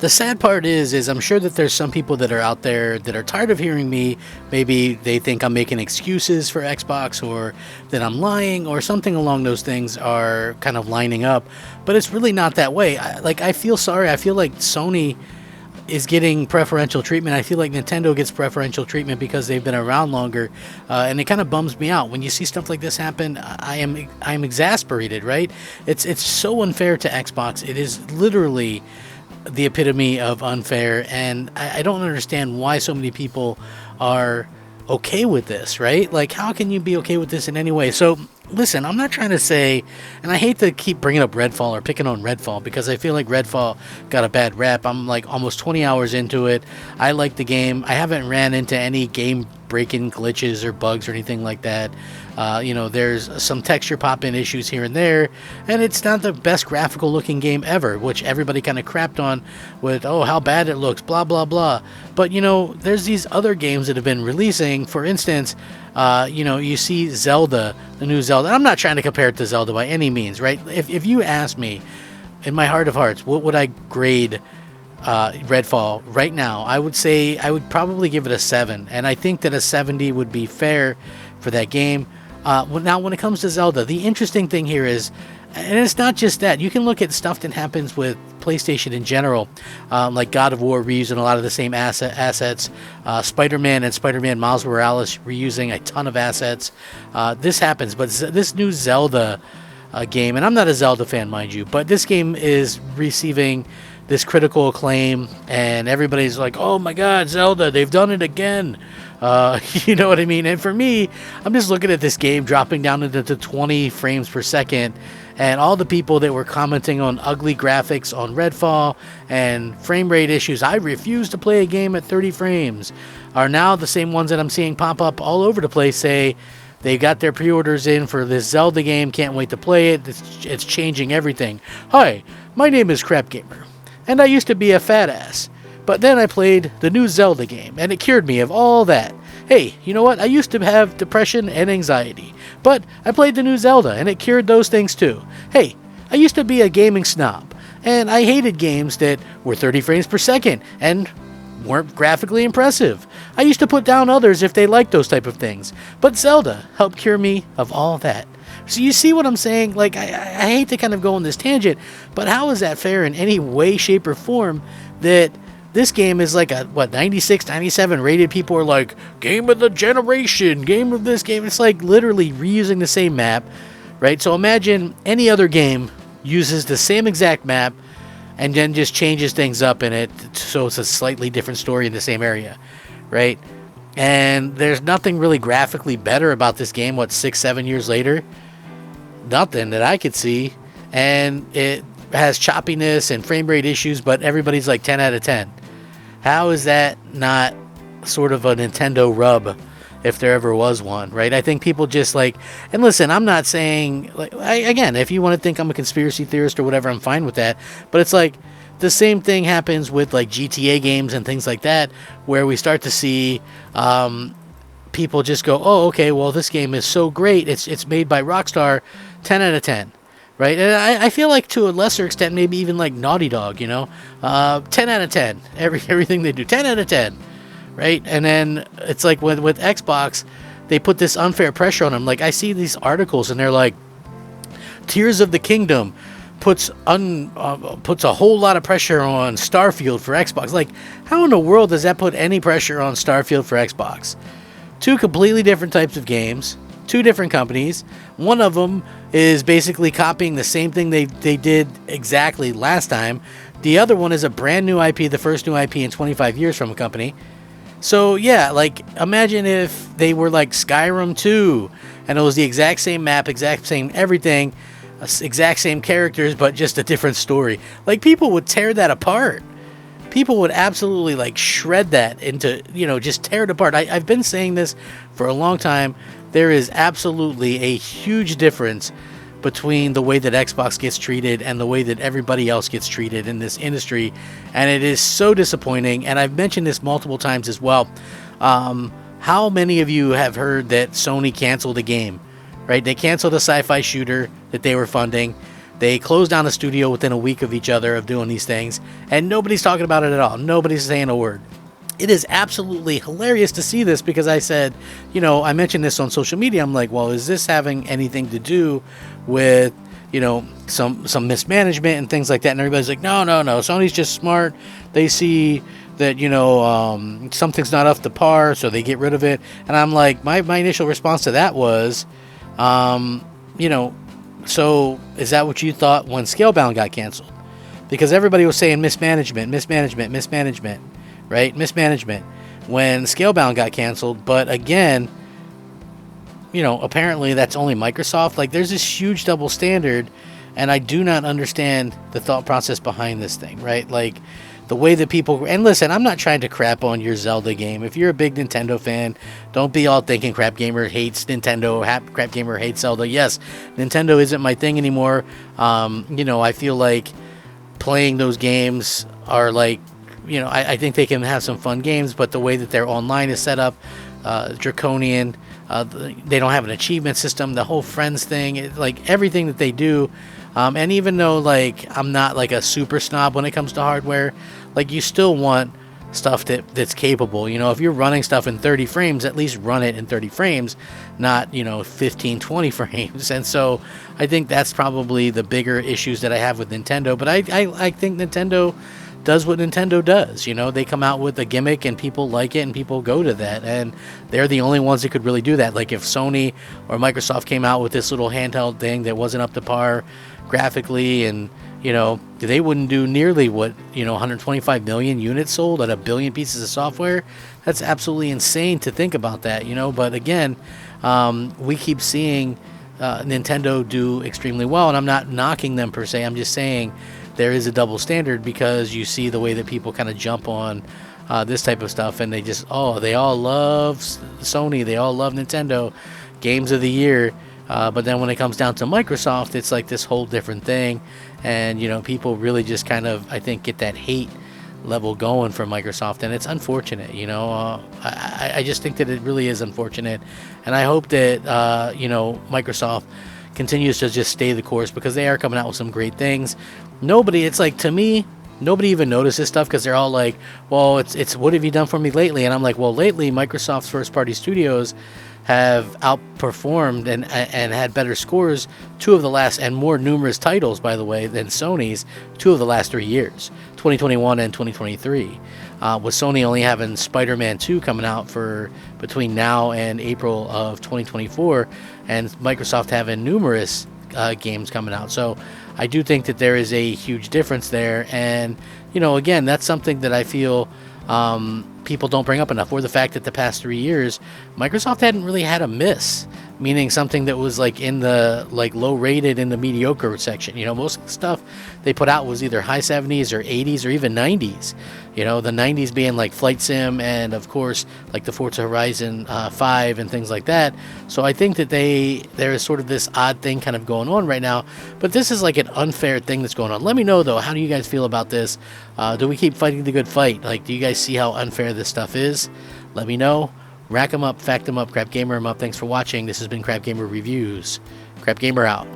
The sad part is I'm sure that there's some people that are out there that are tired of hearing me. Maybe they think I'm making excuses for Xbox, or that I'm lying, or something along those things are kind of lining up. But it's really not that way. I feel sorry. I feel like Sony is getting preferential treatment. I feel like Nintendo gets preferential treatment because they've been around longer, and it kind of bums me out when you see stuff like this happen. I am exasperated. Right? It's so unfair to Xbox. It is literally the epitome of unfair, and I don't understand why so many people are okay with this, right? Like, how can you be okay with this in any way? So, listen, I'm not trying to say, and I hate to keep bringing up Redfall or picking on Redfall, because I feel like Redfall got a bad rep. I'm like almost 20 hours into it. I like the game. I haven't ran into any game breaking glitches or bugs or anything like that. There's some texture pop-in issues here and there, and it's not the best graphical looking game ever, which everybody kind of crapped on with, oh, how bad it looks, blah, blah, blah. But, there's these other games that have been releasing. For instance, you see Zelda, the new Zelda. I'm not trying to compare it to Zelda by any means, right? If you ask me, in my heart of hearts, what would I grade Redfall right now? I would say I would probably give it a 7, and I think that a 70 would be fair for that game. Now, when it comes to Zelda, the interesting thing here is, and it's not just that, you can look at stuff that happens with PlayStation in general, like God of War reusing a lot of the same assets, Spider-Man and Spider-Man Miles Morales reusing a ton of assets. This happens, but this new Zelda game, and I'm not a Zelda fan, mind you, but this game is receiving this critical acclaim, and everybody's like, oh my god, Zelda, they've done it again. You know what I mean? And for me, I'm just looking at this game dropping down into the 20 frames per second, and all the people that were commenting on ugly graphics on Redfall and frame rate issues, I refuse to play a game at 30 frames, are now the same ones that I'm seeing pop up all over the place, say they got their pre-orders in for this Zelda game, can't wait to play it, it's changing everything. Hi, my name is Crap Gamer, and I used to be a fat ass. But then I played the new Zelda game, and it cured me of all that. Hey, you know what? I used to have depression and anxiety, but I played the new Zelda, and it cured those things too. Hey, I used to be a gaming snob, and I hated games that were 30 frames per second and weren't graphically impressive. I used to put down others if they liked those type of things, but Zelda helped cure me of all that. So you see what I'm saying? Like, I hate to kind of go on this tangent, but how is that fair in any way, shape, or form that this game is like a, 96, 97 rated? People are like, game of the generation, game of this game. It's like literally reusing the same map, right? So imagine any other game uses the same exact map and then just changes things up in it so it's a slightly different story in the same area, right? And there's nothing really graphically better about this game, 6-7 years later? Nothing that I could see. And it has choppiness and frame rate issues, but everybody's like 10 out of 10. How is that not sort of a Nintendo rub, if there ever was one, right? I think people just like, and listen, I'm not saying, like, again, if you want to think I'm a conspiracy theorist or whatever, I'm fine with that, but it's like the same thing happens with like GTA games and things like that, where we start to see people just go, oh, okay, well, this game is so great, it's made by Rockstar, 10 out of 10. Right, and I feel like to a lesser extent, maybe even like Naughty Dog, 10 out of 10, everything they do, 10 out of 10, right? And then it's like with Xbox, they put this unfair pressure on them. Like, I see these articles, and they're like, Tears of the Kingdom puts a whole lot of pressure on Starfield for Xbox. Like, how in the world does that put any pressure on Starfield for Xbox? Two completely different types of games. Two different companies. One of them is basically copying the same thing they did exactly last time. The other one is a brand new IP, the first new IP in 25 years from a company. So yeah, like, imagine if they were like Skyrim 2 and it was the exact same map, exact same everything, exact same characters, but just a different story. Like, people would tear that apart. People would absolutely like shred that into, just tear it apart. I've been saying this for a long time. There is absolutely a huge difference between the way that Xbox gets treated and the way that everybody else gets treated in this industry. And it is so disappointing. And I've mentioned this multiple times as well. How many of you have heard that Sony canceled a game, right? They canceled a sci-fi shooter that they were funding. They closed down the studio within a week of each other of doing these things, and nobody's talking about it at all. Nobody's saying a word. It is absolutely hilarious to see this, because I said, I mentioned this on social media. I'm like, well, is this having anything to do with, some mismanagement and things like that? And everybody's like, no. Sony's just smart. They see that, something's not up to par, so they get rid of it. And I'm like, my initial response to that was, so is that what you thought when Scalebound got canceled? Because everybody was saying mismanagement, right? Mismanagement when Scalebound got canceled. But again, apparently that's only Microsoft. Like, there's this huge double standard, and I do not understand the thought process behind this thing, right? Like, the way that people, and listen, I'm not trying to crap on your Zelda game. If you're a big Nintendo fan, don't be all thinking Crap Gamer hates Nintendo, Crap Gamer hates Zelda. Yes, Nintendo isn't my thing anymore. I feel like playing those games are like, I think they can have some fun games, but the way that their online is set up, draconian, they don't have an achievement system, the whole friends thing, like everything that they do. And even though, like, I'm not like a super snob when it comes to hardware, like, you still want stuff that's capable. If you're running stuff in 30 frames, at least run it in 30 frames, not 15, 20 frames. And so I think that's probably the bigger issues that I have with Nintendo. But I think Nintendo does what Nintendo does. They come out with a gimmick and people like it and people go to that, and they're the only ones that could really do that. Like, if Sony or Microsoft came out with this little handheld thing that wasn't up to par graphically, and they wouldn't do nearly what 125 million units sold at 1 billion pieces of software. That's absolutely insane to think about that. But again, we keep seeing Nintendo do extremely well, and I'm not knocking them per se. I'm just saying there is a double standard, because you see the way that people kind of jump on this type of stuff, and they just, they all love Sony, they all love Nintendo, games of the year. But then when it comes down to Microsoft, it's like this whole different thing. And, people really just kind of, I think, get that hate level going for Microsoft. And it's unfortunate, I just think that it really is unfortunate. And I hope that, Microsoft continues to just stay the course, because they are coming out with some great things. It's like, to me, nobody even notices stuff, because they're all like, well, it's what have you done for me lately? And I'm like, well, lately, Microsoft's first-party studios have outperformed and had better scores and more numerous titles, by the way, than Sony's 2 of the last 3 years, 2021 and 2023. With Sony only having Spider-Man 2 coming out for between now and April of 2024, and Microsoft having numerous games coming out. So I do think that there is a huge difference there. And, again, that's something that I feel people don't bring up enough, or the fact that the past 3 years, Microsoft hadn't really had a miss, meaning something that was like in the low rated in the mediocre section. Most of the stuff they put out was either high 70s or 80s or even 90s. The 90s being like Flight Sim, and of course like the Forza Horizon 5 and things like that. So I think that there is sort of this odd thing kind of going on right now, but this is like an unfair thing that's going on. Let me know though, how do you guys feel about this? Do we keep fighting the good fight? Like, do you guys see how unfair this stuff is? Let me know. Rack 'em up, fact 'em up, Crap Gamer 'em up. Thanks for watching. This has been Crap Gamer Reviews. Crap Gamer out.